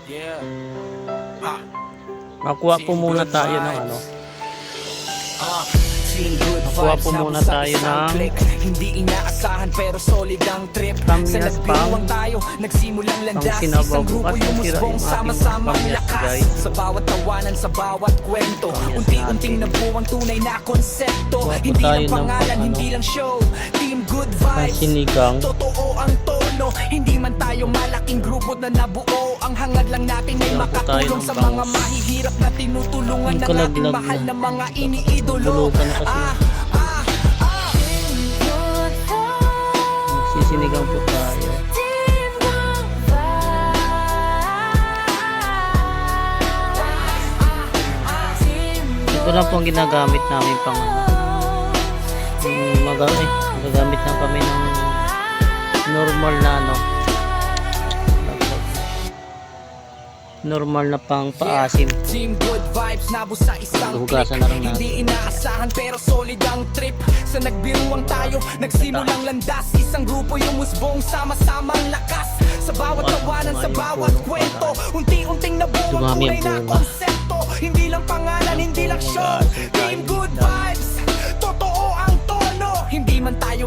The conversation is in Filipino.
Yeah. Makuha po muna tayo ng ano. Makuha po muna tayo ng hindi inaasahan pero solid ang trip. Sa Pamyas nagbiruang tayo, nagsimulang landas. Isang grupo yung musbong sama-samang lakas. Sa bawat tawanan, sa bawat kwento, unti-unting nabuwang tunay na konsepto. Hindi lang pangalan, hindi lang show. Team Good Vibes, sinigang. totoo ang tono. Hindi man tayo malaking grupo na nabuo, ang hangad lang natin ay makatulong sa mga mahihirap na tinutulungan ng ating mahal na mga iniidolo. Sisinigang po tayo. Ito na po ang ginagamit namin pang magagamit na kami ng normal na normal na pang paasim. Team Good Vibes, nabos sa isang Hugasan na lang natin. Hindi inaasahan pero solid ang trip. Sa nagbiruang tayo, nagsimulang landas. Isang grupo yung musbong, sama-samang lakas. Sa bawat tawanan, sa bawat kwento, unti-unting nabuwang tunay na konsepto. Hindi lang pangalan, hindi lang show. Team Good Vibes, totoo ang tono. Hindi man tayo